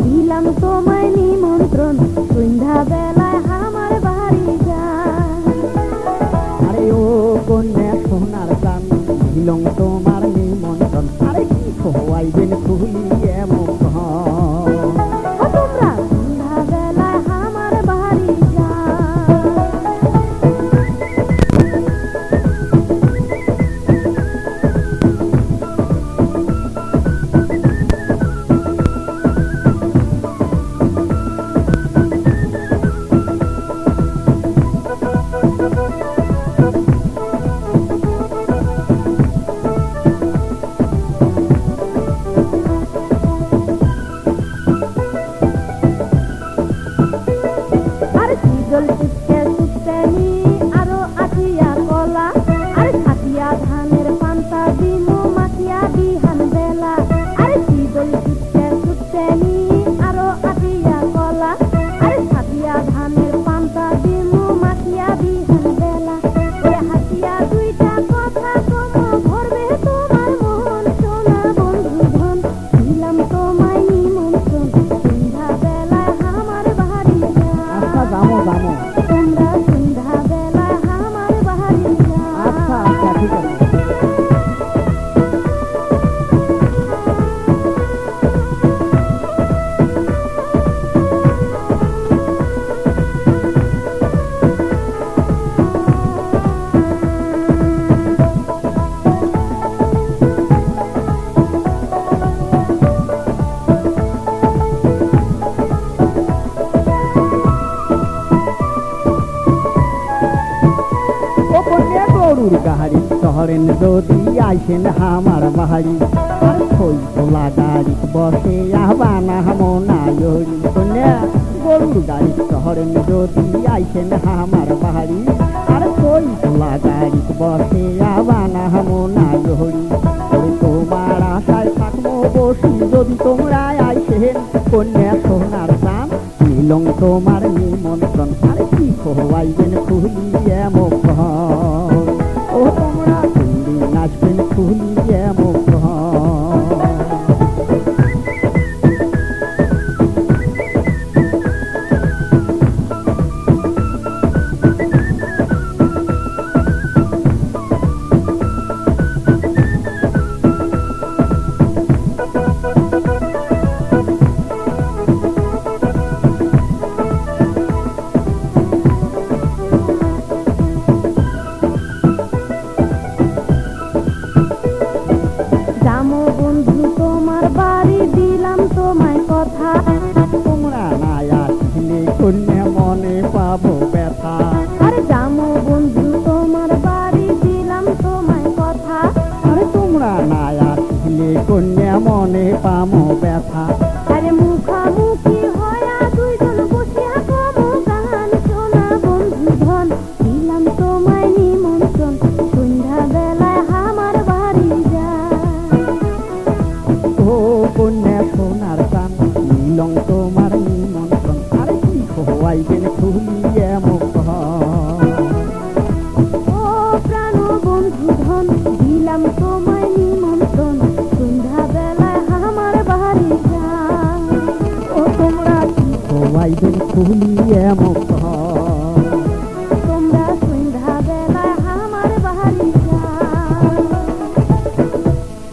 দিলাম তোমায় নিমন্ত্রণ সন্ধ্যা বেলায় আমার বাড়ি যান। আরে ও কন্যা সোনার দান দিলাম তোমার নিমন্ত্রণ, আরে কি খোয়াইবেন খুলিয়ে মুখ। তোমরা সন্ধ্যা বেলায় আমার বাড়ি যান। গাড়ি শহরেন যদি আইসেন আমার বাড়ি, আর খই তোলা গাড়ি বসে আহবানা মনায়রি। কন্যা গরুর গাড়ি শহরেন যদি আইসেন আমার বাড়ি, আর খই তোলা গাড়ি বসে আহবানা মনায়রি। তোমার আশায় থাকবো বসি যদি তোমরা আইসেন কন্যা সোনার দান দিলাম তোমার নিমন্ত্রণ, আর কি খোয়াইবেন খুলিয়ে মুখ। ও তোমরা কোনদিন আসবেন খুলিয়ে মুখ। তোমরা না আসলে কন্যা মনে পাবো ব্যথা। আরে জামো বন্ধু তোমার বাড়ি দিলাম তোমায় কথা। আরে তোমরা না আসলে কন্যা মনে পাবো ব্যথা। আরে মুখামুখি হয়া দুইজন বসিয়া কমো গান শোনা বন্ধু ধন দিলাম তোমায় নিমন্ত্রণ সন্ধ্যা বেলায় আমার বাড়ি যান। ও কন্যা সোনার দান দিলাম তোমার নিমন্ত্রণ, আরে কি খোয়াইবেন খুলিয়ে মুখ। ও প্রাণ বন্ধু ধন দিলাম তোমায় নিমন্ত্রণ সন্ধ্যা বেলায় আমার বাড়ি যান। ও তোমরা কি খোয়াইবেন খুলিয়ে মুখ।